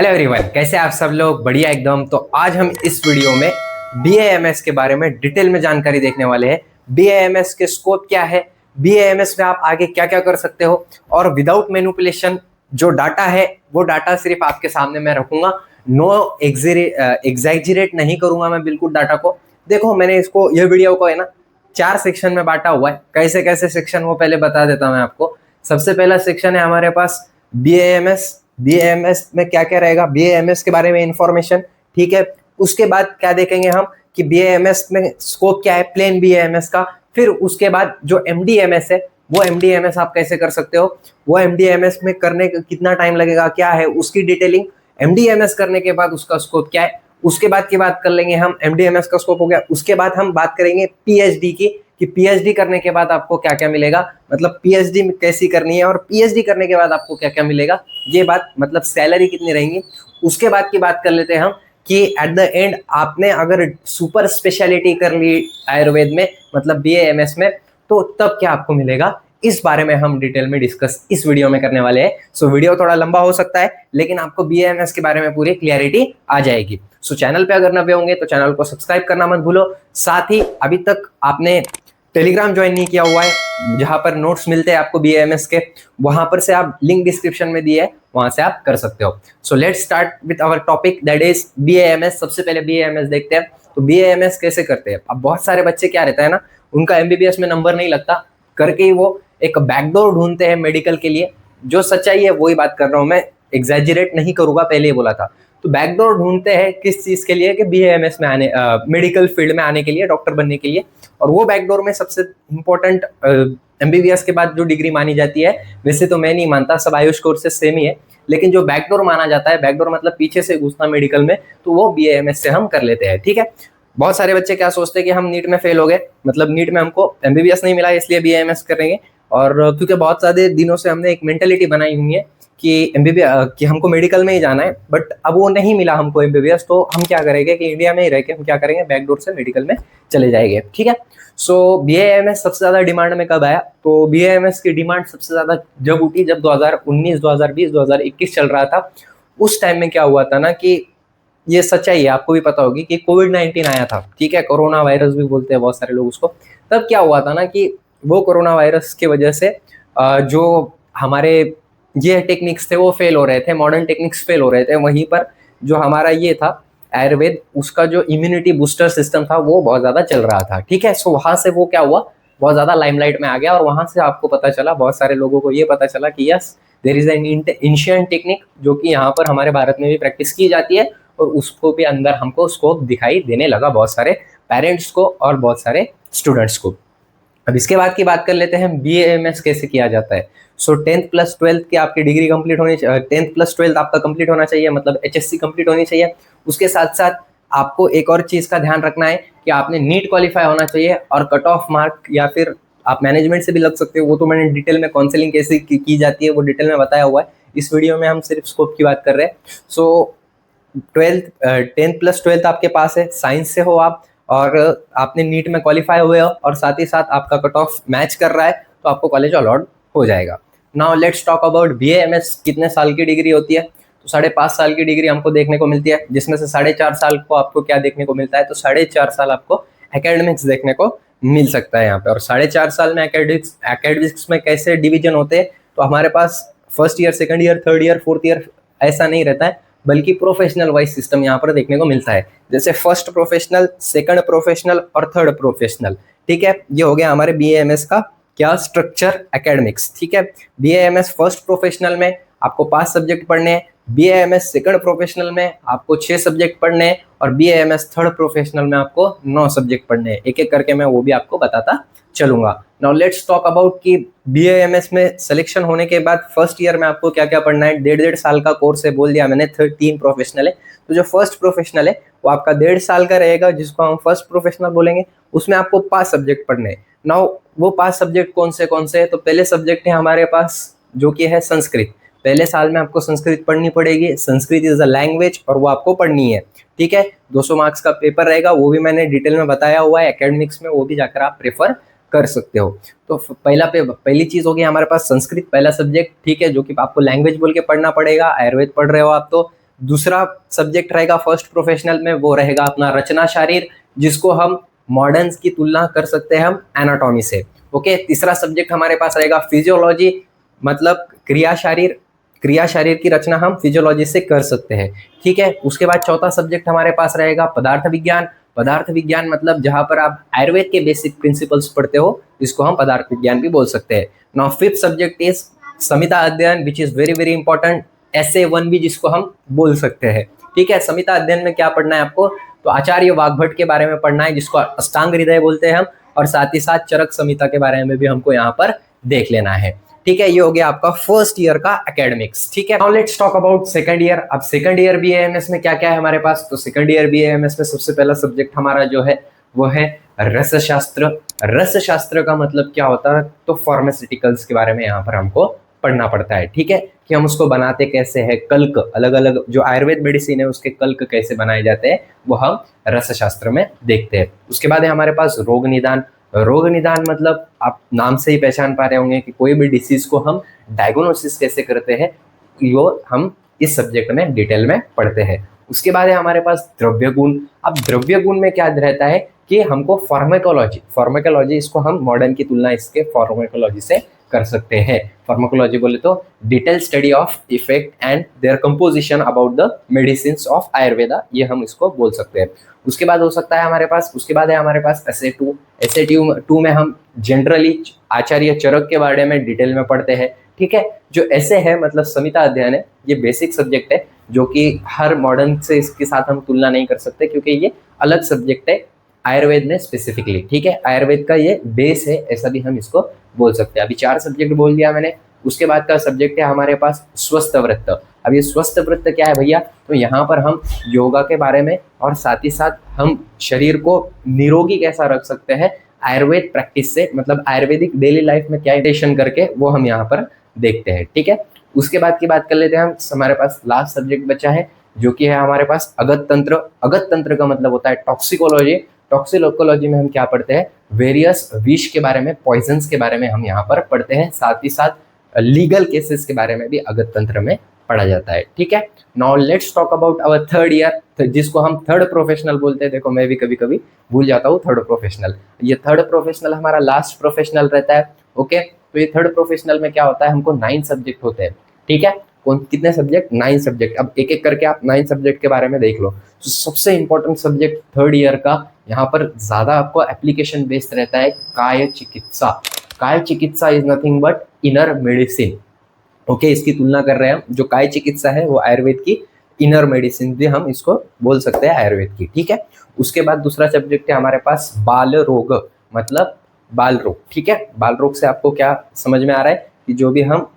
Hello everyone, कैसे आप सब लोग? बढ़िया एकदम। तो आज हम इस वीडियो में BAMS के बारे में डिटेल में जानकारी देखने वाले हैं। BAMS के स्कोप क्या है, BAMS में आप आगे क्या क्या कर सकते हो, और विदाउट मैनिपुलेशन जो डाटा है वो डाटा सिर्फ आपके सामने मैं रखूंगा। नो एग्जैजरेट नहीं करूंगा मैं बिल्कुल डाटा को। देखो, मैंने इसको ये वीडियो को है ना 4 सेक्शन में बांटा हुआ है। कैसे कैसे सेक्शन वो पहले बता देता हूं मैं आपको। सबसे पहला सेक्शन है हमारे पास BAMS में क्या क्या रहेगा, BAMS के बारे में इंफॉर्मेशन। ठीक है, उसके बाद क्या देखेंगे हम कि BAMS में स्कोप क्या है, प्लेन BAMS का। फिर उसके बाद जो MDMS है वो MDMS आप कैसे कर सकते हो, वो MDMS में करने का कितना टाइम लगेगा, क्या है उसकी डिटेलिंग। MDMS करने के बाद उसका स्कोप क्या है, उसके बाद की बात कर लेंगे हम। MDMS का स्कोप हो गया, उसके बाद हम बात करेंगे PhD की कि PhD करने के बाद आपको क्या क्या मिलेगा, मतलब PhD कैसी करनी है, और PhD करने के बाद आपको क्या क्या मिलेगा, ये बात मतलब सैलरी कितनी रहेंगी। उसके बाद की बात कर लेते हैं हम कि एट द एंड आपने अगर सुपर स्पेशलिटी कर ली आयुर्वेद में, मतलब BAMS में, तो तब क्या आपको मिलेगा, इस बारे में हम डिटेल में डिस्कस इस वीडियो में करने वाले हैं। सो वीडियो थोड़ा लंबा हो सकता है, लेकिन आपको BAMS के बारे में पूरी क्लियरिटी आ जाएगी। सो चैनल पे अगर नए होंगे तो चैनल को सब्सक्राइब करना मत भूलो। साथ ही अभी तक आपने टेलीग्राम ज्वाइन नहीं किया हुआ है, जहां पर नोट्स मिलते हैं आपको BAMS के, वहां पर से आप लिंक डिस्क्रिप्शन में दिए है, वहां से आप कर सकते हो। So let's start with our topic, that is BAMS। सबसे पहले BAMS देखते हैं। तो BAMS कैसे करते हैं। अब बहुत सारे बच्चे क्या रहता है ना, उनका MBBS में नंबर नहीं लगता करके ही वो एक बैकडोर ढूंढते हैं मेडिकल के लिए। जो सच्चाई है वही बात कर रहा हूं मैं, एग्जैजरेट नहीं करूंगा, पहले ही बोला था। तो बैकडोर ढूंढते हैं किस चीज के लिए, कि BAMS में आने, मेडिकल फील्ड में आने के लिए, डॉक्टर बनने के लिए। और वो बैकडोर में सबसे इंपॉर्टेंट MBBS के बाद जो डिग्री मानी जाती है, वैसे तो मैं नहीं मानता, सब आयुष कोर्सेज सेम ही है, लेकिन जो बैकडोर माना जाता है, बैकडोर मतलब पीछे से घुसना मेडिकल में, तो वो BAMS से हम कर लेते हैं। ठीक है, बहुत सारे बच्चे क्या सोचते हैं कि हम नीट में फेल हो गए, मतलब नीट में हमको MBBS नहीं मिला इसलिए BAMS करेंगे। और क्योंकि बहुत सारे दिनों से हमने एक मेंटेलिटी बनाई हुई है कि MBBS कि हमको मेडिकल में ही जाना है, बट अब वो नहीं मिला हमको MBBS, तो हम क्या करेंगे कि इंडिया में ही रह के हम क्या करेंगे, बैकडोर से मेडिकल में चले जाएंगे। ठीक है, सो BAMS सबसे ज्यादा डिमांड में कब आया, तो BAMS की डिमांड सबसे ज्यादा जब उठी, जब 2019 2020 2021 चल रहा था। उस टाइम में क्या हुआ था ना कि ये सच्चाई है, आपको भी पता होगी कि कोविड-19 आया था। ठीक है, कोरोना वायरस भी बोलते हैं बहुत सारे लोग उसको। तब क्या हुआ था ना कि वो कोरोना वायरस की वजह से जो हमारे ये टेक्निक्स थे वो फेल हो रहे थे, मॉडर्न टेक्निक्स फेल हो रहे थे। वहीं पर जो हमारा ये था आयुर्वेद, उसका जो इम्यूनिटी बूस्टर सिस्टम था वो बहुत ज्यादा चल रहा था। ठीक है, सो वहां से वो क्या हुआ, बहुत ज्यादा लाइमलाइट में आ गया, और वहां से आपको पता चला, बहुत सारे लोगों को ये पता चला कि yes, there is an ancient technique जो कि यहाँ पर हमारे भारत में भी प्रैक्टिस की जाती है, और उसको भी अंदर हमको स्कोप दिखाई देने लगा, बहुत सारे पेरेंट्स को और बहुत सारे स्टूडेंट्स को। अब इसके बाद की बात कर लेते हैं BAMS कैसे किया जाता है। सो 10th प्लस 12th की आपकी डिग्री कंप्लीट होनी चाहिए, 10th प्लस 12th आपका कंप्लीट होना चाहिए, मतलब HSC कंप्लीट होनी चाहिए। उसके साथ साथ आपको एक और चीज का ध्यान रखना है कि आपने नीट क्वालिफाई होना चाहिए, और कट ऑफ मार्क, या फिर आप मैनेजमेंट से भी लग सकते हो, वो तो मैंने डिटेल में काउंसलिंग कैसे की जाती है वो डिटेल में बताया हुआ है। इस वीडियो में हम सिर्फ स्कोप की बात कर रहे हैं। सो 10th प्लस 12th आपके पास है, साइंस से हो आप, और आपने नीट में क्वालिफाई हुए हो, और साथ ही साथ आपका कट ऑफ मैच कर रहा है, तो आपको कॉलेज अलॉट हो जाएगा। Now let's talk about BAMS कितने साल की डिग्री होती है। तो 5.5 साल की डिग्री हमको देखने को मिलती है, जिसमें से 4.5 साल को आपको क्या देखने को मिलता है, तो 4.5 साल आपको एकेडमिक्स देखने को मिल सकता है यहाँ पे। और 4.5 साल में एकेडमिक्स में कैसे डिवीजन होते हैं, तो हमारे पास first year, second year, third year, fourth year ऐसा नहीं रहता है, बल्कि प्रोफेशनल वाइज सिस्टम यहाँ पर देखने को मिलता है। जैसे फर्स्ट प्रोफेशनल, सेकंड प्रोफेशनल और थर्ड प्रोफेशनल। ठीक है, ये हो गया हमारे BAMS का क्या स्ट्रक्चर एकेडमिक्स। ठीक है, BAMS फर्स्ट प्रोफेशनल में आपको 5 सब्जेक्ट पढ़ने हैं, BAMS सेकंड प्रोफेशनल में आपको 6 सब्जेक्ट पढ़ने हैं, और BAMS थर्ड प्रोफेशनल में आपको 9 सब्जेक्ट पढ़ने हैं। एक एक करके मैं वो भी आपको बताता चलूंगा। नाउ लेट्स टॉक अबाउट कि BAMS में सिलेक्शन होने के बाद फर्स्ट ईयर में आपको क्या क्या पढ़ना है। 1.5 साल का कोर्स है, बोल दिया मैंने, 3 प्रोफेशनल है। तो जो फर्स्ट प्रोफेशनल है वो आपका 1.5 साल का रहेगा, जिसको हम फर्स्ट प्रोफेशनल बोलेंगे। उसमें आपको 5 सब्जेक्ट पढ़ने हैं। नाउ वो 5 सब्जेक्ट कौन से हैं, तो पहले सब्जेक्ट है हमारे पास जो कि है संस्कृत। पहले साल में आपको संस्कृत पढ़नी पड़ेगी। संस्कृत इज अ लैंग्वेज, और वो आपको पढ़नी है। ठीक है, 200 मार्क्स का पेपर रहेगा, वो भी मैंने डिटेल में बताया हुआ है एकेडमिक्स में, वो भी जाकर आप प्रेफर कर सकते हो। तो पहली चीज होगी हमारे पास संस्कृत, पहला सब्जेक्ट। ठीक है, जो कि आपको लैंग्वेज बोल के पढ़ना पड़ेगा, आयुर्वेद पढ़ रहे हो आप तो। दूसरा सब्जेक्ट रहेगा फर्स्ट प्रोफेशनल में, वो रहेगा अपना रचना शारीर, जिसको हम मॉडर्न्स की तुलना कर सकते हैं हम एनाटॉमी से। ओके, तीसरा सब्जेक्ट हमारे पास रहेगा फिजियोलॉजी, मतलब क्रिया शरीर की रचना हम फिजियोलॉजी से कर सकते हैं। ठीक है, उसके बाद चौथा सब्जेक्ट हमारे पास रहेगा पदार्थ विज्ञान मतलब जहां पर आप आयुर्वेद के बेसिक प्रिंसिपल्स पढ़ते हो, इसको हम पदार्थ विज्ञान भी बोल सकते हैं। नाउ फिफ्थ सब्जेक्ट इज संहिता अध्ययन, which is very very important, SA1 भी जिसको हम बोल सकते हैं। ठीक है, संहिता अध्ययन में क्या पढ़ना है आपको, तो आचार्य वाग्भट के बारे में पढ़ना है, जिसको अष्टांग हृदय बोलते हैं हम, और साथ ही साथ चरक संहिता के बारे में भी हमको यहाँ पर देख लेना है। ठीक है, ये हो गया आपका फर्स्ट ईयर का एकेडमिक्स। ठीक है, now let's talk about second year. अब सेकंड ईयर BAMS में क्या क्या है हमारे पास, तो सेकंड ईयर BAMS में सबसे पहला सब्जेक्ट हमारा जो है वो है रसशास्त्र। रसशास्त्र का मतलब क्या होता है, तो फार्मास्यूटिकल्स के बारे में यहाँ पर हमको पढ़ना पड़ता है। ठीक है, कि हम उसको बनाते कैसे हैं, कल्क, अलग अलग जो आयुर्वेद मेडिसिन है उसके कल्क कैसे बनाए जाते हैं, वो हम रसशास्त्र में देखते हैं। उसके बाद है हमारे पास रोग निदान। रोग निदान मतलब आप नाम से ही पहचान पा रहे होंगे कि कोई भी डिसीज को हम डायग्नोसिस कैसे करते हैं, यो हम इस सब्जेक्ट में डिटेल में पढ़ते हैं। उसके बाद है हमारे पास द्रव्य गुण। अब द्रव्य गुण में क्या रहता है कि हमको फार्माकोलॉजी इसको हम मॉडर्न की तुलना इसके फार्माकोलॉजी से कर सकते हैं। फार्माकोलॉजी बोले तो detail study of effect and their composition about the medicine of Ayurveda, ये हम इसको बोल सकते हैं। उसके बाद हो सकता है हमारे पास, उसके बाद है हमारे पास SA2 में हम जनरली आचार्य चरक के बारे में डिटेल में पढ़ते हैं। ठीक है, जो ऐसे है मतलब संहिता अध्ययन है, ये बेसिक सब्जेक्ट है जो कि हर मॉडर्न से इसके साथ हम तुलना नहीं कर सकते, क्योंकि ये अलग सब्जेक्ट है आयुर्वेद में स्पेसिफिकली। ठीक है, आयुर्वेद का ये बेस है, ऐसा भी हम इसको बोल सकते हैं। अभी 4 सब्जेक्ट बोल दिया मैंने। उसके बाद का सब्जेक्ट है हमारे पास स्वस्थ वृत्त। अब ये स्वस्थ वृत्त क्या है भैया, तो यहाँ पर हम योगा के बारे में और साथ ही साथ हम शरीर को निरोगी कैसा रख सकते हैं आयुर्वेद प्रैक्टिस से, मतलब आयुर्वेदिक डेली लाइफ में क्या इंटेशन करके वो हम यहाँ पर देखते हैं। ठीक है, उसके बाद की बात कर लेते हैं हम। हमारे पास लास्ट सब्जेक्ट बचा है जो कि है हमारे पास अगत तंत्र। अगत तंत्र का मतलब होता है टॉक्सिकोलॉजी। टॉक्सिकोलॉजी में हम क्या पढ़ते हैं, वेरियस विष के बारे में, पॉइजन्स के बारे में हम यहाँ पर पढ़ते हैं, साथ ही साथ लीगल केसेस के बारे में भी अगत तंत्र में पढ़ा जाता है। ठीक है, now let's talk about our third year, जिसको हम थर्ड प्रोफेशनल बोलते हैं। देखो मैं भी कभी कभी भूल जाता हूँ थर्ड प्रोफेशनल। ये थर्ड प्रोफेशनल हमारा लास्ट प्रोफेशनल रहता है। ओके, तो ये थर्ड प्रोफेशनल में क्या होता है, हमको 9 सब्जेक्ट होते हैं। ठीक है, कितने सब्जेक्ट, 9 सब्जेक्ट। अब एक एक करके आप 9 सब्जेक्ट के बारे में देख लो। तो सबसे इंपॉर्टेंट सब्जेक्ट थर्ड ईयर का यहाँ पर ज्यादा आपको एप्लीकेशन बेस्ड रहता है काय चिकित्सा। काय चिकित्सा is nothing but inner medicine. Okay, इसकी तुलना कर रहे हैं हम, जो काय चिकित्सा है वो आयुर्वेद की इनर मेडिसिन भी हम इसको बोल सकते हैं आयुर्वेद की। ठीक है, उसके बाद दूसरा सब्जेक्ट है हमारे पास बाल रोग, मतलब बाल रोग। ठीक है, बाल रोग से आपको क्या समझ में आ रहा है कि जो भी हम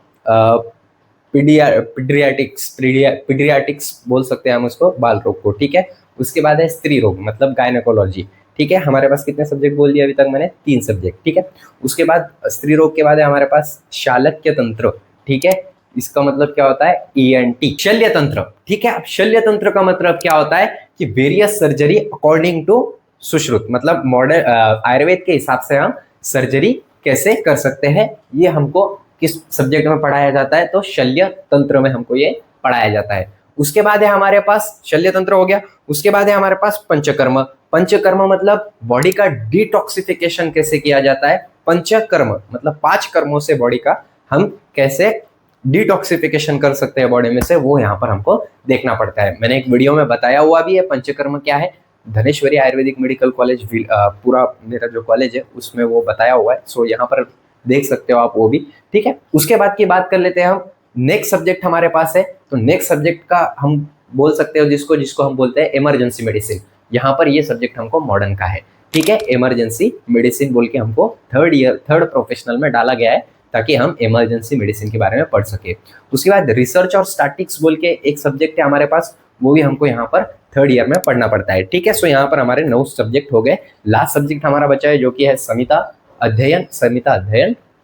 पीडियाट्रिक्स बोल सकते हैं हम उसको, बाल रोग को। ठीक है, उसके बाद है स्त्री रोग मतलब गायनेकोलॉजी। ठीक है, हमारे पास कितने सब्जेक्ट बोल दिए अभी तक मैंने, 3 सब्जेक्ट। ठीक है, उसके बाद स्त्री रोग के बाद है हमारे पास शालक्य तंत्र। ठीक है, इसका मतलब क्या होता है, ENT, शल्य तंत्र। ठीक है, अब शल्य तंत्र का मतलब क्या होता है कि various surgery according to Sushruta, मतलब मॉडर्न आयुर्वेद के हिसाब से हम सर्जरी कैसे कर सकते हैं, ये हमको किस सब्जेक्ट में पढ़ाया जाता है, तो शल्य तंत्र में हमको ये पढ़ाया जाता है। उसके बाद है हमारे पास शल्य तंत्र हो गया। उसके बाद है हमारे पास पंचकर्म। पंचकर्म मतलब बॉडी का डिटॉक्सिफिकेशन कैसे किया जाता है। पंचकर्म मतलब 5 कर्मों से बॉडी का हम कैसे डिटॉक्सिफिकेशन कर सकते हैं बॉडी में से, वो यहाँ पर हमको देखना पड़ता है। मैंने एक वीडियो में बताया हुआ भी है पंचकर्म क्या है, धनेश्वरी आयुर्वेदिक मेडिकल कॉलेज, पूरा मेरा जो कॉलेज है उसमें वो बताया हुआ है। सो यहाँ पर देख सकते हो आप वो भी। ठीक है, उसके बाद की बात कर लेते हैं हम। नेक्स्ट सब्जेक्ट हमारे पास है, तो नेक्स्ट सब्जेक्ट का हम बोल सकते हो जिसको हम बोलते हैं इमरजेंसी मेडिसिन। यहाँ पर ये सब्जेक्ट हमको मॉडर्न का है। ठीक है, इमरजेंसी मेडिसिन बोल के हमको थर्ड प्रोफेशनल में डाला गया है ताकि हम इमरजेंसी मेडिसिन के बारे में पढ़ सके। उसके बाद रिसर्च और स्टैटिक्स बोल के एक सब्जेक्ट है हमारे पास, वो भी हमको यहाँ पर थर्ड ईयर में पढ़ना पड़ता है। ठीक है, सो यहाँ पर हमारे 9 सब्जेक्ट हो गए। लास्ट सब्जेक्ट हमारा बचा है जो कि है संहिता अध्ययन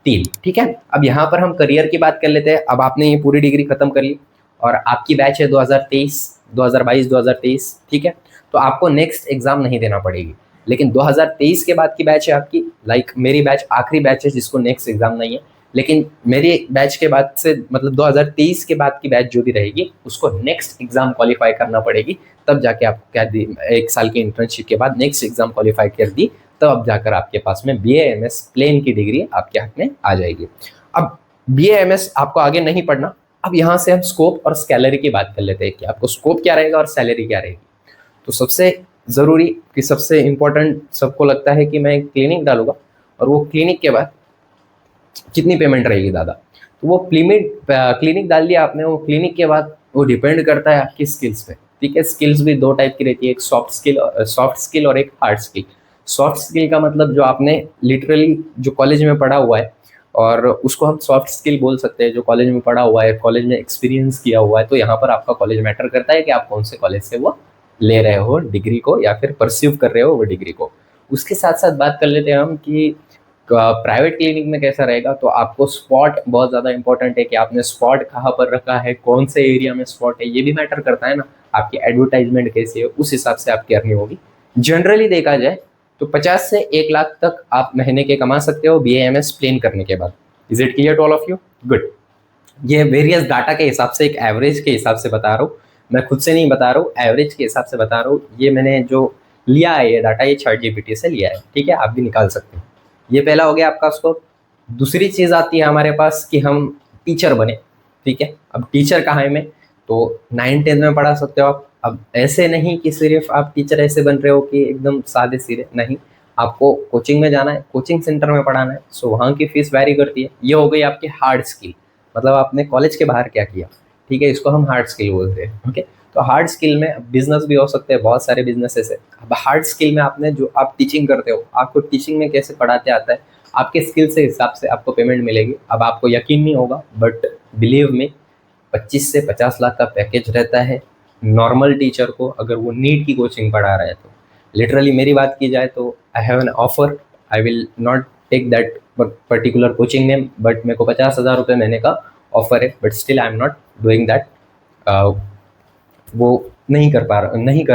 3। ठीक है, अब यहाँ पर हम करियर की बात कर लेते हैं। अब आपने ये पूरी डिग्री खत्म कर ली और आपकी बैच है 2023, 2022, 2023। ठीक है, तो आपको नेक्स्ट एग्जाम नहीं देना पड़ेगी, लेकिन 2023 के बाद की बैच है आपकी, लाइक मेरी बैच आखिरी बैच है जिसको नेक्स्ट एग्जाम नहीं है। लेकिन मेरी बैच के बाद से मतलब 2023 के बाद की बैच जो भी रहेगी उसको नेक्स्ट एग्जाम क्वालिफाई करना पड़ेगी, तब जाके आपको क्या दी, 1 साल की इंटर्नशिप के बाद नेक्स्ट एग्जाम क्वालिफाई कर दी तब अब जाकर आपके पास में BA-MS प्लेन की डिग्री आपके हाथ में आ जाएगी। अब BA-MS आपको आगे नहीं पढ़ना, अब यहाँ से हम स्कोप और सैलरी की बात कर लेते हैं कि आपको स्कोप क्या रहेगा और सैलरी क्या रहेगी। तो सबसे ज़रूरी कि सबसे इम्पोर्टेंट सबको लगता है कि मैं क्लिनिक डालूंगा और वो क्लिनिक के बाद कितनी पेमेंट रहेगी दादा। तो वो क्लिनिक डाल लिया आपने, वो क्लिनिक के बाद वो डिपेंड करता है आपकी स्किल्स पे। ठीक है, स्किल्स भी 2 टाइप की रहती है, एक सॉफ्ट स्किल और एक हार्ड स्किल। सॉफ्ट स्किल का मतलब जो आपने लिटरली जो कॉलेज में पढ़ा हुआ है, और उसको हम सॉफ्ट स्किल बोल सकते हैं, जो कॉलेज में पढ़ा हुआ है, कॉलेज में एक्सपीरियंस किया हुआ है। तो यहाँ पर आपका कॉलेज मैटर करता है कि आप कौन से कॉलेज से वो ले रहे हो डिग्री को या फिर परस्यू कर रहे हो वो डिग्री को। उसके साथ साथ बात कर लेते हैं हम कि प्राइवेट क्लिनिक में कैसा रहेगा। तो आपको स्पॉट बहुत ज़्यादा इंपॉर्टेंट है कि आपने स्पॉट कहाँ पर रखा है, कौन से एरिया में स्पॉट है, ये भी मैटर करता है ना। आपकी एडवर्टाइजमेंट कैसी है, उस हिसाब से आपकी अर्निंग होगी। जनरली देखा जाए तो 50 से 1 लाख तक आप महीने के कमा सकते हो BA-MS प्लेन करने के बाद। Is it clear to all of you? Good. ये वेरियस डाटा के हिसाब से, एक एवरेज के हिसाब से बता रहा हूँ, मैं खुद से नहीं बता रहा हूँ, एवरेज के हिसाब से बता रहा हूँ। ये मैंने जो लिया है ये डाटा, ये ChatGPT से लिया है। ठीक है, आप भी निकाल सकते हैं। ये पहला हो गया आपका स्कोप। दूसरी चीज़ आती है हमारे पास कि हम टीचर बने। ठीक है, अब टीचर कहाँ है मैं, तो 9th-10th में पढ़ा सकते हो आप। अब ऐसे नहीं कि सिर्फ आप टीचर ऐसे बन रहे हो कि एकदम सादे सीधे, नहीं, आपको कोचिंग में जाना है, कोचिंग सेंटर में पढ़ाना है, सो वहाँ की फीस वैरी करती है। ये हो गई आपकी हार्ड स्किल, मतलब आपने कॉलेज के बाहर क्या किया। ठीक है, इसको हम हार्ड स्किल बोलते हैं। ओके, तो हार्ड स्किल में बिजनेस भी हो सकते हैं, बहुत सारे बिजनेसेस है। अब हार्ड स्किल में आपने जो आप टीचिंग करते हो, आपको टीचिंग में कैसे पढ़ाते आता है, आपके स्किल से हिसाब से आपको पेमेंट मिलेगी। अब आपको यकीन नहीं होगा बट बिलीव में 25 से 50 लाख का पैकेज रहता है नॉर्मल टीचर को, अगर वो नीट की कोचिंग पढ़ा रहा है तो। लिटरली मेरी बात की जाए तो I have an offer, I will not take that particular coaching name, but मेरे को 50,000 रुपये महीने का ऑफर है, but still I am not doing that. वो नहीं कर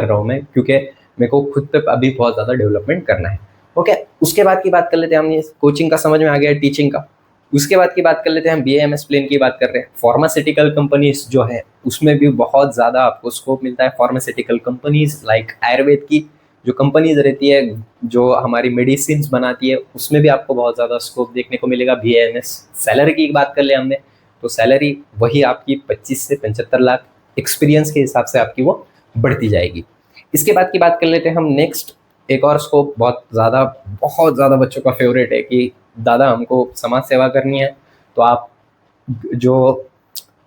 रहा हूँ मैं, क्योंकि मेरे को खुद पे अभी बहुत ज़्यादा डेवलपमेंट करना है। ओके, उसके बाद की बात कर लेते हैं हम। ये कोचिंग का समझ में आ गया, टीचिंग का। उसके बाद की बात कर लेते हैं हम, BA-MS प्लेन की बात कर रहे हैं। फार्मास्यूटिकल कंपनीज जो है उसमें भी बहुत ज़्यादा आपको स्कोप मिलता है। फार्मास्यूटिकल कंपनीज लाइक आयुर्वेद की जो कंपनीज रहती है, जो हमारी मेडिसिन बनाती है, उसमें भी आपको बहुत ज़्यादा स्कोप देखने को मिलेगा BA-MS। सैलरी की बात कर ले हमने, तो सैलरी वही आपकी 25 से 75 लाख एक्सपीरियंस के हिसाब से आपकी वो बढ़ती जाएगी। इसके बाद की बात कर लेते हैं हम नेक्स्ट। एक और स्कोप बहुत ज़्यादा बच्चों का फेवरेट है कि दादा हमको समाज सेवा करनी है, तो आप जो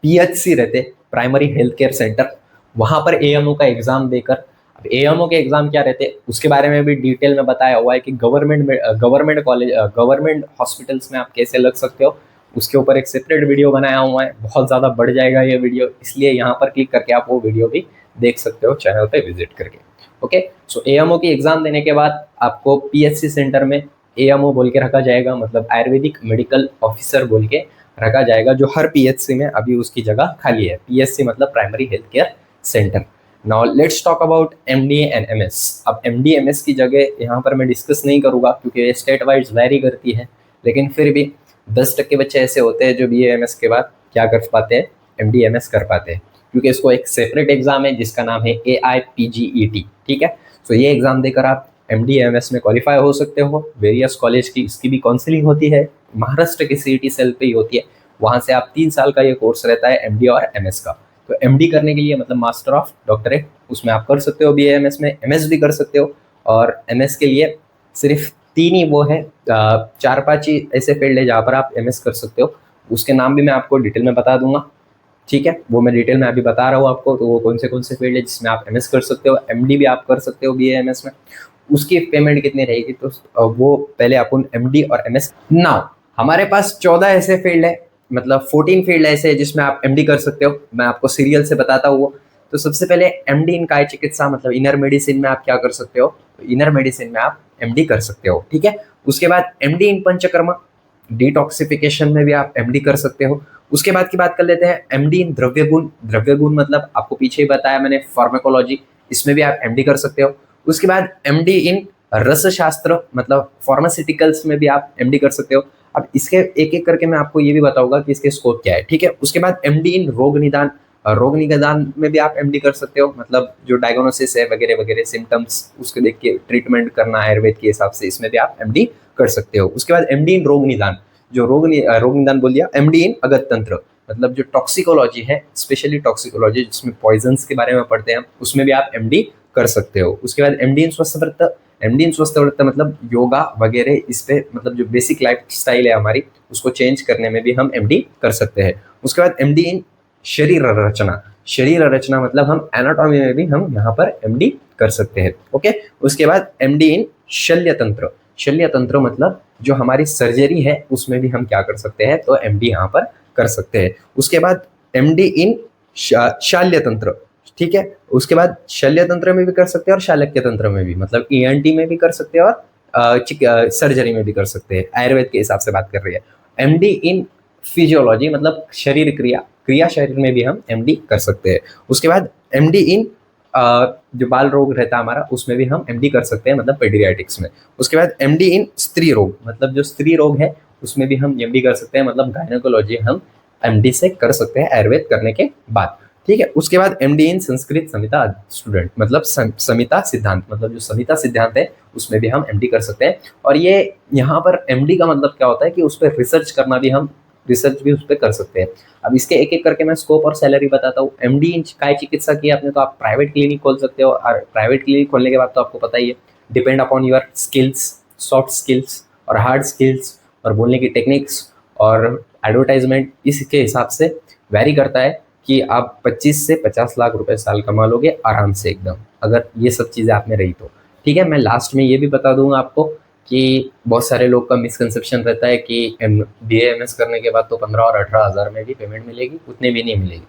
PHC रहते, प्राइमरी हेल्थ केयर सेंटर, वहाँ पर AMO का एग्ज़ाम देकर, अब AMO के एग्ज़ाम क्या रहते हैं उसके बारे में भी डिटेल में बताया हुआ है कि गवर्नमेंट हॉस्पिटल्स में आप कैसे लग सकते हो। उसके ऊपर एक सेपरेट वीडियो बनाया हुआ है, बहुत ज़्यादा बढ़ जाएगा ये वीडियो, इसलिए यहाँ पर क्लिक करके आप वो वीडियो भी देख सकते हो चैनल पे विजिट करके। ओके, सो AMO की एग्ज़ाम देने के बाद आपको PHC सेंटर में AMO बोल के रखा जाएगा, मतलब आयुर्वेदिक मेडिकल ऑफिसर बोल के रखा जाएगा, जो हर PHC में अभी उसकी जगह खाली है। PHC मतलब primary health care centre. Now let's talk about MD and MS। अब MD MS की जगह यहाँ पर मैं डिस्कस नहीं करूँगा क्योंकि स्टेट वाइज वैरी करती है, लेकिन फिर भी 10% बच्चे ऐसे होते हैं जो BA-MS के बाद क्या कर पाते हैं, MD-MS कर पाते हैं, क्योंकि इसको एक सेपरेट एग्जाम है जिसका नाम है AIPGET। ठीक है, तो ये एग्जाम देकर आप MD-MS में क्वालिफाई हो सकते हो। वेरियस कॉलेज की इसकी भी काउंसलिंग होती है, महाराष्ट्र के CET सेल पे ही होती है। वहाँ से आप 3 साल का ये कोर्स रहता है MD और MS का। तो MD करने के लिए मतलब मास्टर ऑफ डॉक्टरेट, उसमें आप कर सकते हो BA-MS में, MS भी कर सकते हो। और MS के लिए सिर्फ 3 ही वो है, 4-5 ही ऐसे फील्ड है जहाँ पर आप MS कर सकते हो। उसके नाम भी मैं आपको डिटेल में बता दूंगा। ठीक है, वो मैं डिटेल में अभी बता रहा हूँ आपको। तो वो कौन से फील्ड है जिसमें आप MS कर सकते हो, MD भी आप कर सकते हो BA-MS में। उसकी पेमेंट कितनी रहेगी, तो वो पहले अपन MD और MS। नाउ हमारे पास 14 ऐसे फील्ड है, मतलब 14 फील्ड ऐसे है जिसमें आप MD कर सकते हो। मैं आपको सीरियल से बताता हूँ। तो सबसे पहले MD इन काय चिकित्सा, मतलब इनर मेडिसिन में आप क्या कर सकते हो, तो इनर मेडिसिन में आप MD कर सकते हो। ठीक है, उसके बाद MD इन पंचकर्मा, डिटॉक्सिफिकेशन में भी आप MD कर सकते हो। उसके बाद की बात कर लेते हैं MD इन द्रव्य गुण मतलब आपको पीछे ही बताया मैंने फार्माकोलॉजी, इसमें भी आप MD कर सकते हो। उसके बाद MD इन रस शास्त्र, मतलब फार्मास्यूटिकल्स में भी आप MD कर सकते हो। अब इसके एक एक करके मैं आपको ये भी बताऊंगा कि इसके स्कोप क्या है, ठीक है। उसके बाद एमडी इन रोग निदान, रोग निदान में भी आप एमडी कर सकते हो, मतलब जो डायग्नोसिस है वगैरह वगैरह सिम्टम्स उसके देख के ट्रीटमेंट करना आयुर्वेद के हिसाब से, इसमें भी आप एमडी कर सकते हो। उसके बाद एमडी इन रोग निदान, जो रोग निदान बोल दिया। एमडी इन अगत तंत्र, मतलब जो टॉक्सिकोलॉजी है, स्पेशली टॉक्सिकोलॉजी जिसमें पॉइजन्स के बारे में पढ़ते हैं, उसमें भी आप एमडी कर सकते हो। उसके बाद एमडी इन स्वस्थ व्रत, एमडी इन स्वस्थ व्रत मतलब योगा वगैरह, इस पे मतलब जो बेसिक लाइफ स्टाइल है हमारी उसको चेंज करने में भी हम एमडी कर सकते हैं। उसके बाद एमडी इन शरीर रचना, शरीर रचना मतलब हम एनाटॉमी में भी हम यहाँ पर एमडी कर सकते हैं, ओके। उसके बाद एमडी इन शल्य तंत्र, शल्य तंत्र मतलब जो हमारी सर्जरी है उसमें भी हम क्या कर सकते हैं, तो एमडी यहाँ पर कर सकते हैं। उसके बाद एमडी इन शाल्य तंत्र, ठीक है। उसके बाद शल्य तंत्र में भी कर सकते हैं और शालक्य तंत्र में भी, मतलब ईएनटी में भी कर सकते हैं और सर्जरी में भी कर सकते हैं, आयुर्वेद के हिसाब से बात कर रही है। एमडी इन फिजियोलॉजी मतलब शरीर क्रिया, क्रिया शरीर में भी हम एमडी कर सकते हैं। उसके बाद एमडी इन जो बाल रोग रहता है हमारा उसमें भी हम एमडी कर सकते हैं, मतलब पेडियाट्रिक्स में। उसके बाद एमडी इन स्त्री रोग, मतलब जो स्त्री रोग है उसमें भी हम एमडी कर सकते हैं, मतलब गायनेकोलॉजी हम एमडी से कर सकते हैं आयुर्वेद करने के बाद, ठीक है। उसके बाद एमडी इन संस्कृत संहिता स्टूडेंट, मतलब संहिता सिद्धांत, मतलब जो संहिता सिद्धांत है उसमें भी हम एमडी कर सकते हैं। और ये यहाँ पर एमडी का मतलब क्या होता है कि उस पर रिसर्च करना भी, हम रिसर्च भी उस पर कर सकते हैं। अब इसके एक एक करके मैं स्कोप और सैलरी बताता हूँ। एमडी इन काय चिकित्सा की आपने, तो आप प्राइवेट क्लिनिक खोल सकते हो, और प्राइवेट क्लिनिक खोलने के बाद तो आपको पता ही है, depend upon your skills, soft skills और हार्ड स्किल्स और बोलने की टेक्निक्स और एडवर्टाइजमेंट, इसके हिसाब से वैरी करता है कि आप 25 से 50 लाख रुपए साल कमा लोगे आराम से एकदम, अगर ये सब चीज़ें आप में रही तो, ठीक है। मैं लास्ट में ये भी बता दूंगा आपको कि बहुत सारे लोग का मिसकंसेप्शन रहता है कि BAMS करने के बाद तो 15 और 18 हज़ार में भी पेमेंट मिलेगी, उतने भी नहीं मिलेगी।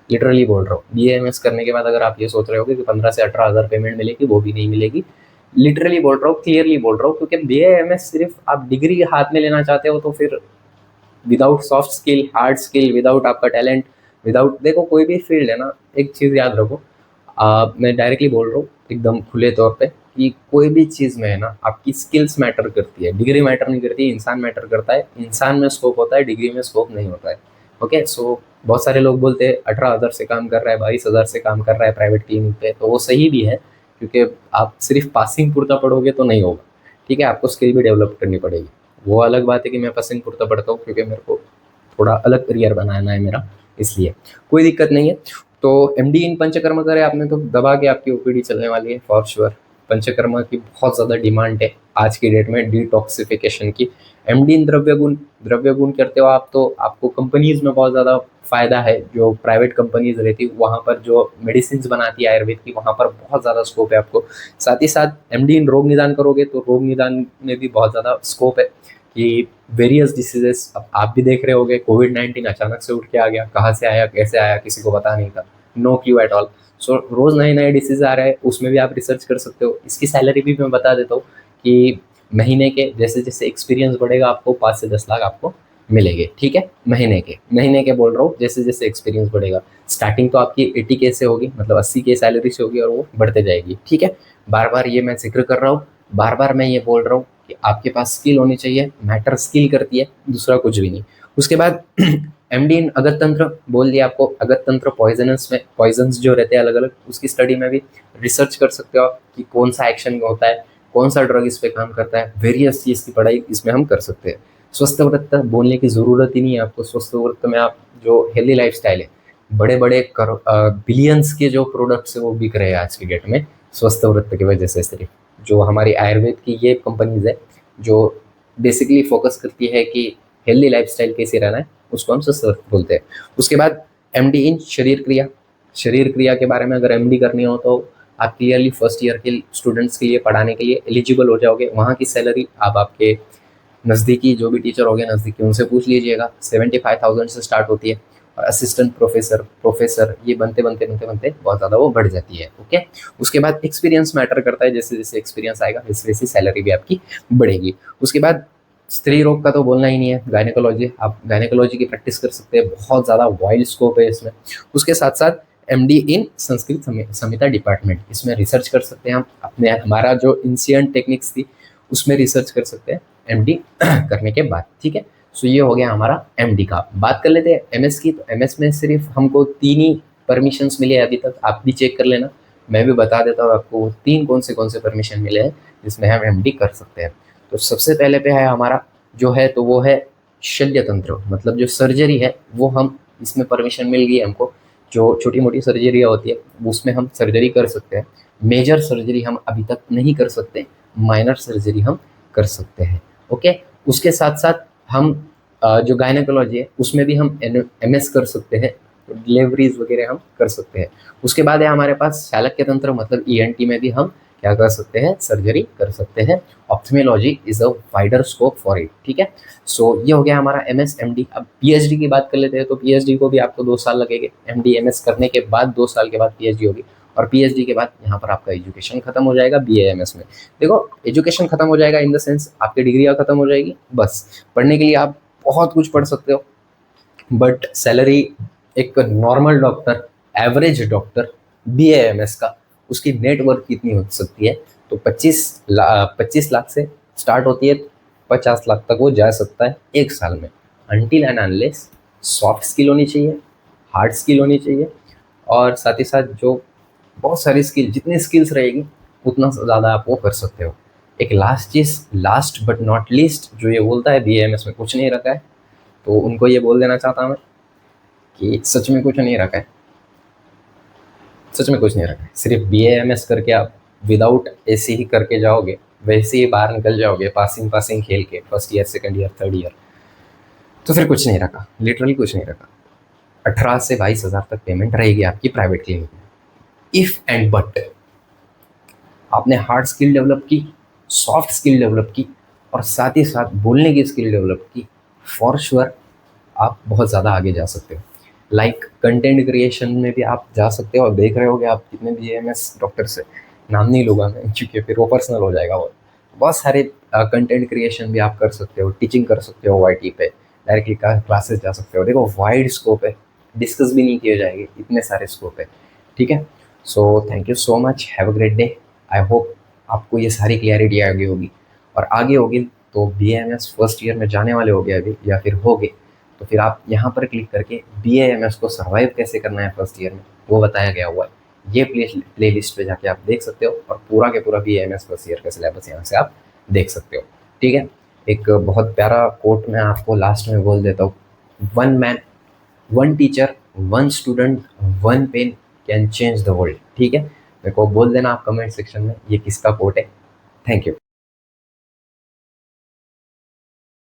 लिटरली बोल रहा हूँ, BAMS करने के बाद अगर आप ये सोच रहे हो कि 15 से 18 हज़ार पेमेंट मिलेगी, वो भी नहीं मिलेगी। लिटरली बोल रहा हूँ, क्लियरली बोल रहा हूँ, क्योंकि BAMS सिर्फ आप डिग्री हाथ में लेना चाहते हो तो फिर without soft skill, hard skill, without आपका टैलेंट, विदाउट, देखो कोई भी फील्ड है ना, एक चीज़ याद रखो, मैं डायरेक्टली बोल रहा हूँ एकदम खुले तौर पे कि कोई भी चीज़ में है ना, आपकी स्किल्स मैटर करती है, डिग्री मैटर नहीं करती, इंसान मैटर करता है। इंसान में स्कोप होता है, डिग्री में स्कोप नहीं होता है, ओके। सो बहुत सारे लोग बोलते हैं 18,000 से काम कर रहा है, 22,000 से काम कर रहा है प्राइवेट क्लिनिक पे, तो वो सही भी है, क्योंकि आप सिर्फ पासिंग पुरता पढ़ोगे तो नहीं होगा, ठीक है। आपको स्किल भी डेवलप करनी पड़ेगी। वो अलग बात है कि मैं पासिंग पुरता पढ़ता हूँ क्योंकि मेरे को थोड़ा अलग करियर बनाना है मेरा, इसलिए कोई दिक्कत नहीं है। तो एमडी इन पंचकर्म करे आपने तो दबा के आपकी ओपीडी चलने वाली है फॉर श्योर। पंचकर्मा की बहुत ज़्यादा डिमांड है आज की डेट में, डिटॉक्सिफिकेशन की। एमडी इन द्रव्य गुण, द्रव्य गुण करते हो आप तो आपको कंपनीज में बहुत ज़्यादा फ़ायदा है, जो प्राइवेट कंपनीज रहती वहाँ पर जो मेडिसिन बनाती है आयुर्वेद की, वहाँ पर बहुत ज़्यादा स्कोप है आपको। साथ ही साथ एमडी इन रोग निदान करोगे तो रोग निदान में भी बहुत ज़्यादा स्कोप है कि वेरियस डिसीजेस, अब आप भी देख रहे होगे, कोविड-19 अचानक से उठ के आ गया, कहाँ से आया कैसे आया किसी को पता नहीं था, नो क्लू एट ऑल। सो रोज़ नए नए डिसीज आ रहे हैं, उसमें भी आप रिसर्च कर सकते हो। इसकी सैलरी भी मैं बता देता हूँ कि महीने के जैसे जैसे एक्सपीरियंस बढ़ेगा आपको 5 से 10 लाख आपको मिलेंगे, ठीक है। महीने के बोल रहा हूँ, जैसे जैसे एक्सपीरियंस बढ़ेगा। स्टार्टिंग तो आपकी 80K से होगी, मतलब 80K सैलरी से होगी, और वो बढ़ते जाएगी, ठीक है। बार बार ये मैं जिक्र कर रहा हूँ, बार बार मैं ये बोल रहा हूँ कि आपके पास स्किल होनी चाहिए, मैटर स्किल करती है, दूसरा कुछ भी नहीं। उसके बाद एमडी इन अगत तंत्र बोल दिया आपको। अगत तंत्र पॉइजनस में, पॉइजन्स जो रहते हैं अलग अलग, उसकी स्टडी में भी रिसर्च कर सकते हो आप कि कौन सा एक्शन होता है, कौन सा ड्रग इस पे काम करता है, वेरियस चीज़ की पढ़ाई इसमें हम कर सकते हैं। स्वस्थ व्रत बोलने की ज़रूरत ही नहीं है आपको। स्वस्थ व्रत में आप जो हेल्दी लाइफ स्टाइल है, बड़े बड़े बिलियंस के जो प्रोडक्ट्स है वो बिक रहे हैं आज की डेट में स्वस्थ व्रत की वजह से। सिर्फ जो हमारी आयुर्वेद की ये कंपनीज है जो बेसिकली फोकस करती है कि हेल्दी लाइफस्टाइल कैसे रहना है, उसको हम स्वस्थ व्रत बोलते हैं। उसके बाद एमडी इन शरीर क्रिया। शरीर क्रिया के बारे में अगर एमडी करनी हो तो आप क्लियरली फर्स्ट ईयर के स्टूडेंट्स के लिए पढ़ाने के लिए एलिजिबल हो जाओगे। वहाँ की सैलरी आप आपके नज़दीकी जो भी टीचर हो गए नज़दीकी उनसे पूछ लीजिएगा, 75,000 से स्टार्ट होती है। और असिस्टेंट प्रोफेसर ये बनते बहुत ज़्यादा वो बढ़ जाती है, ओके। उसके बाद एक्सपीरियंस मैटर करता है, जैसे जैसे एक्सपीरियंस आएगा वैसे वैसे सैलरी भी आपकी बढ़ेगी। उसके बाद स्त्री रोग का तो बोलना ही नहीं है, गायनेकोलॉजी, आप गायनेकोलॉजी की प्रैक्टिस कर सकते हैं, बहुत ज़्यादा वाइड स्कोप है इसमें। उसके साथ साथ एमडी इन संस्कृत संहिता डिपार्टमेंट, इसमें रिसर्च कर सकते हैं हम अपने, हमारा जो एंशिएंट टेक्निक्स थी उसमें रिसर्च कर सकते हैं। एमडी करने के बाद, ठीक है। सो ये हो गया हमारा एमडी का। बात कर लेते हैं एमएस की। तो एमएस में सिर्फ हमको 3 ही परमिशंस मिले हैं अभी तक, आप भी चेक कर लेना, मैं भी बता देता हूँ आपको वो 3 कौन से परमिशन मिले हैं जिसमें हम एमडी कर सकते हैं। तो सबसे पहले पे है हमारा जो है, तो वो है शल्य तंत्र, मतलब जो सर्जरी है वो हम, इसमें परमिशन मिल गई हमको। जो छोटी मोटी सर्जरियाँ होती है उसमें हम सर्जरी कर सकते हैं। मेजर सर्जरी हम अभी तक नहीं कर सकते, माइनर सर्जरी हम कर सकते हैं, ओके। उसके साथ साथ हम जो गायनेकोलॉजी है उसमें भी हम एमएस कर सकते हैं, तो डिलीवरीज वगैरह हम कर सकते हैं। उसके बाद है हमारे पास चालक तंत्र, मतलब ईएनटी में भी हम क्या कर सकते हैं, सर्जरी कर सकते हैं। Ophthalmology is a wider scope for it, ठीक है। सो ये हो गया हमारा एमएस एमडी। अब पीएचडी की बात कर लेते हैं। तो पीएचडी को भी आपको 2 साल लगेंगे, एमडी एमएस करने के बाद 2 साल के बाद पीएचडी होगी, और पीएचडी के बाद यहाँ पर आपका एजुकेशन खत्म हो जाएगा बीएएमएस में। देखो, एजुकेशन खत्म हो जाएगा इन द सेंस आपकी डिग्री खत्म हो जाएगी, बस पढ़ने के लिए आप बहुत कुछ पढ़ सकते हो, बट सैलरी एक normal doctor, average doctor BAMS का, उसकी नेटवर्क कितनी हो सकती है, तो 25 लाख से स्टार्ट होती है, 50 लाख तक वो जा सकता है 1 साल में। Until and unless soft skill होनी चाहिए, हार्ड स्किल होनी चाहिए, और साथ ही साथ जो बहुत सारी स्किल, जितनी स्किल्स रहेगी उतना ज़्यादा आप वो कर सकते हो। एक last cheese, last but not least, जो ये बोलता है बीएएमएस में कुछ नहीं रखा है, तो उनको ये बोल देना चाहता मैं कि सच में कुछ नहीं रखा है, सच में कुछ नहीं रखा है। सिर्फ बीएएमएस करके आप विदाउट ऐसे ही करके जाओगे, वैसे ही बाहर निकल जाओगे पासिंग खेल के, first year, second year, third year, तो फिर कुछ नहीं रखा, लिटरली कुछ नहीं रखा। 18 से 22 हज़ार तक पेमेंट रहेगी आपकी प्राइवेट क्लिनिक में। इफ़ एंड बट आपने हार्ड स्किल डेवलप की, सॉफ्ट स्किल डेवलप की, और साथ ही साथ बोलने की स्किल डेवलप की, फॉर श्योर आप बहुत ज़्यादा आगे जा सकते हो। लाइक कंटेंट क्रिएशन में भी आप जा सकते हो, और देख रहे होगे आप कितने बीएमएस डॉक्टर से, नाम नहीं लूँगा मैं क्योंकि फिर वो पर्सनल हो जाएगा। और बहुत सारे कंटेंट क्रिएशन भी आप कर सकते हो, टीचिंग कर सकते हो वाईटी पे, डायरेक्टली क्लासेस जा सकते हो। देखो वाइड स्कोप है, डिस्कस भी नहीं किए जाएंगे, इतने सारे स्कोप है, ठीक है। So thank you so much, have a great day. I hope आपको ये सारी क्लियरिटी आ गई होगी, और आगे होगी तो बीएएमएस फर्स्ट ईयर में जाने वाले हो गए अभी या फिर हो गए, तो फिर आप यहाँ पर क्लिक करके बीएएमएस को सर्वाइव कैसे करना है फर्स्ट ईयर में वो बताया गया हुआ है। ये प्ले लिस्ट पे जाके आप देख सकते हो, और पूरा के पूरा बीएएमएस फर्स्ट ईयर का सिलेबस यहाँ से आप देख सकते हो, ठीक है। एक बहुत प्यारा कोट मैं आपको लास्ट में बोल देता हूँ, 1 man, 1 teacher, 1 student, 1 pen can change the world, ठीक है। मेरे को बोल देना आप कमेंट सेक्शन में ये किसका कोट है। Thank you.